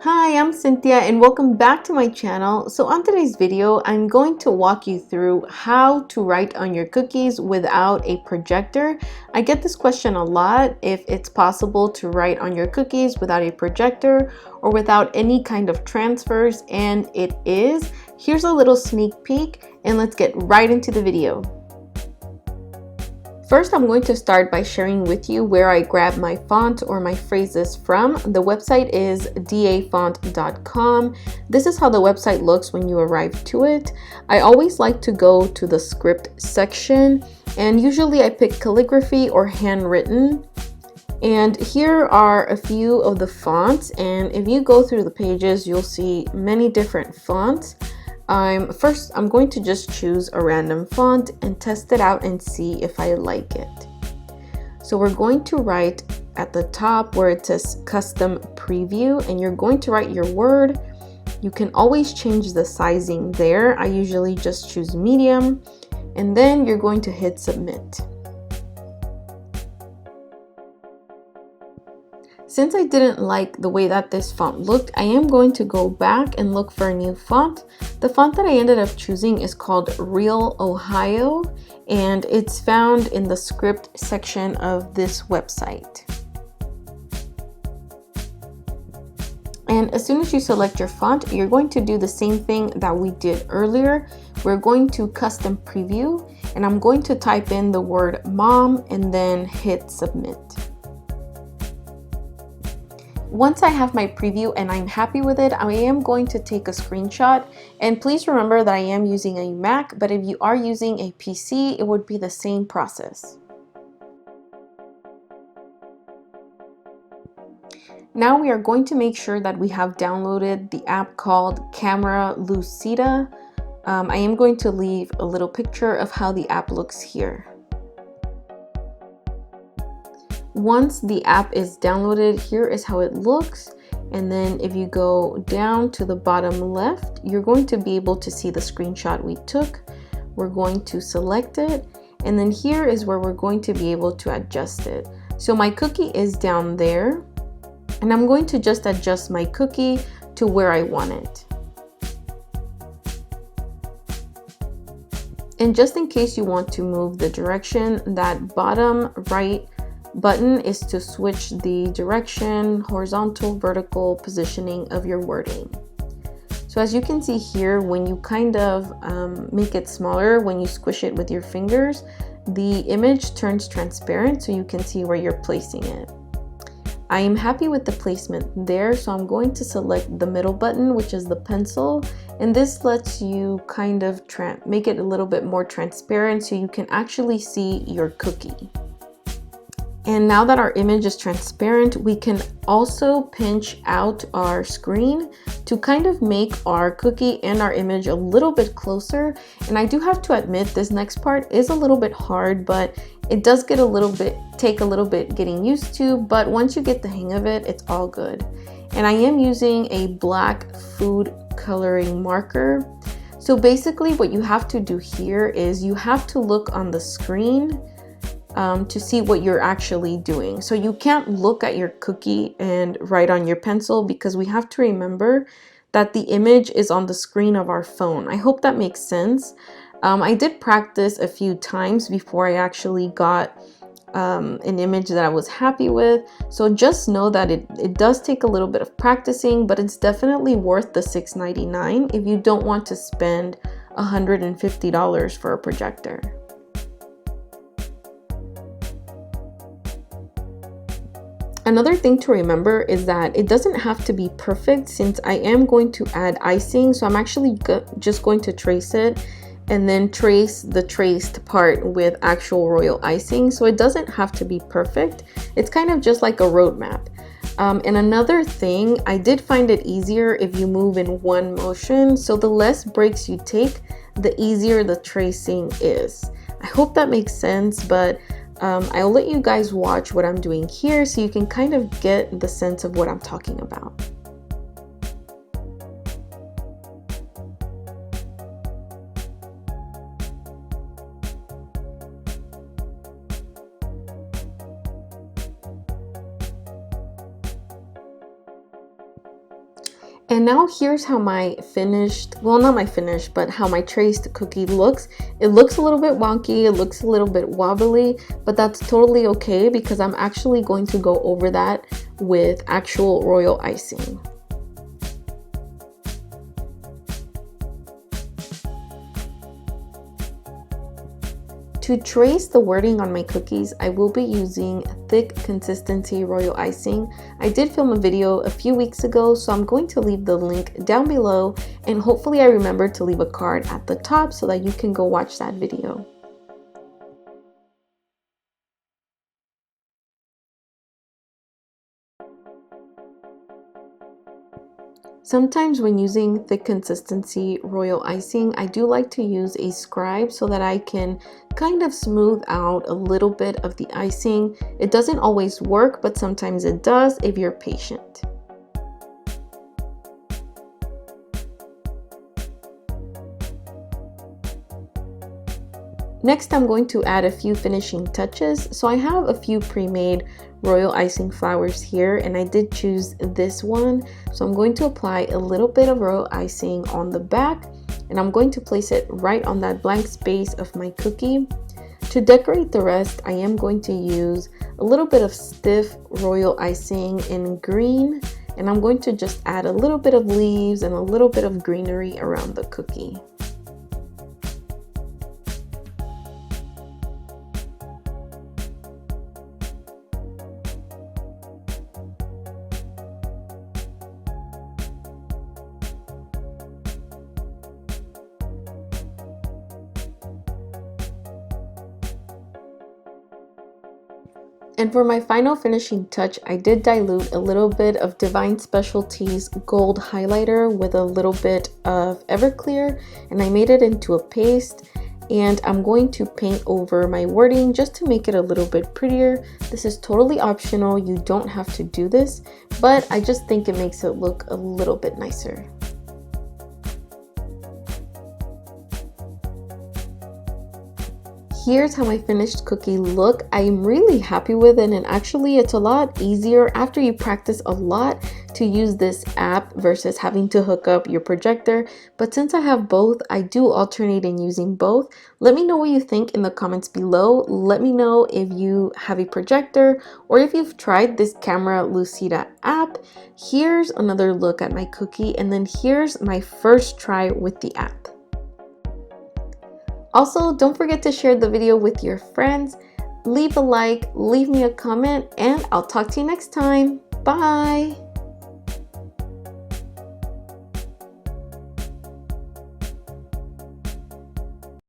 Hi, I'm Cynthia and welcome back to my channel. So on today's video, I'm going to walk you through how to write on your cookies without a projector. I get this question a lot, if it's possible to write on your cookies without a projector or without any kind of transfers, and it is. Here's a little sneak peek and let's get right into the video. First, I'm going to start by sharing with you where I grab my font or my phrases from. The website is dafont.com. This is how the website looks when you arrive to it. I always like to go to the script section, and usually I pick calligraphy or handwritten. And here are a few of the fonts, and if you go through the pages, you'll see many different fonts. First, I'm going to just choose a random font and test it out and see if I like it. So we're going to write at the top where it says custom preview, and you're going to write your word. You can always change the sizing there. I usually just choose medium, and then you're going to hit submit. Since I didn't like the way that this font looked, I am going to go back and look for a new font. The font that I ended up choosing is called Real Ohio, and it's found in the script section of this website. And as soon as you select your font, you're going to do the same thing that we did earlier. We're going to custom preview, and I'm going to type in the word mom and then hit submit. Once I have my preview and I'm happy with it, I am going to take a screenshot. And please remember that I am using a Mac, but if you are using a PC, it would be the same process. Now we are going to make sure that we have downloaded the app called Camera Lucida. I am going to leave a little picture of how the app looks here. Once the app is downloaded, here is how it looks. And then if you go down to the bottom left, you're going to be able to see the screenshot we took. We're going to select it. And then here is where we're going to be able to adjust it. So my cookie is down there, and I'm going to just adjust my cookie to where I want it. And just in case you want to move the direction, that bottom right button is to switch the direction, horizontal, vertical positioning of your wording. So as you can see here, when you kind of make it smaller, when you squish it with your fingers, the image turns transparent so you can see where you're placing it. I am happy with the placement there, so I'm going to select the middle button, which is the pencil, and this lets you kind of make it a little bit more transparent so you can actually see your cookie. And now that our image is transparent, we can also pinch out our screen to kind of make our cookie and our image a little bit closer. And I do have to admit, this next part is a little bit hard, but it does get take a little bit getting used to, but once you get the hang of it, it's all good. And I am using a black food coloring marker. So basically what you have to do here is you have to look on the screen to see what you're actually doing. So you can't look at your cookie and write on your pencil, because we have to remember that the image is on the screen of our phone. I hope that makes sense. I did practice a few times before I actually got an image that I was happy with. So just know that it does take a little bit of practicing, but it's definitely worth the $6.99 if you don't want to spend $150 for a projector. Another thing to remember is that it doesn't have to be perfect, since I am going to add icing. So I'm actually just going to trace it and then trace the traced part with actual royal icing. So it doesn't have to be perfect. It's kind of just like a roadmap. And another thing, I did find it easier if you move in one motion. So the less breaks you take, the easier the tracing is. I hope that makes sense, but I'll let you guys watch what I'm doing here so you can kind of get the sense of what I'm talking about. And now here's how my finished, well, not my finished, but how my traced cookie looks. It looks a little bit wonky, it looks a little bit wobbly, but that's totally okay because I'm actually going to go over that with actual royal icing. To trace the wording on my cookies, I will be using thick consistency royal icing. I did film a video a few weeks ago, so I'm going to leave the link down below, and hopefully I remember to leave a card at the top so that you can go watch that video. Sometimes when using thick consistency royal icing, I do like to use a scribe so that I can kind of smooth out a little bit of the icing. It doesn't always work, but sometimes it does if you're patient. Next, I'm going to add a few finishing touches. So I have a few pre-made royal icing flowers here, and I did choose this one. So I'm going to apply a little bit of royal icing on the back, and I'm going to place it right on that blank space of my cookie. To decorate the rest, I am going to use a little bit of stiff royal icing in green, and I'm going to just add a little bit of leaves and a little bit of greenery around the cookie. And for my final finishing touch, I did dilute a little bit of Divine Specialties gold highlighter with a little bit of Everclear, and I made it into a paste. And I'm going to paint over my wording just to make it a little bit prettier. This is totally optional, you don't have to do this, but I just think it makes it look a little bit nicer. Here's how my finished cookie look. I'm really happy with it, and actually it's a lot easier after you practice a lot to use this app versus having to hook up your projector. But since I have both, I do alternate in using both. Let me know what you think in the comments below. Let me know if you have a projector or if you've tried this camera Lucida app. Here's another look at my cookie, and then here's my first try with the app. Also, don't forget to share the video with your friends, leave a like, leave me a comment, and I'll talk to you next time. Bye!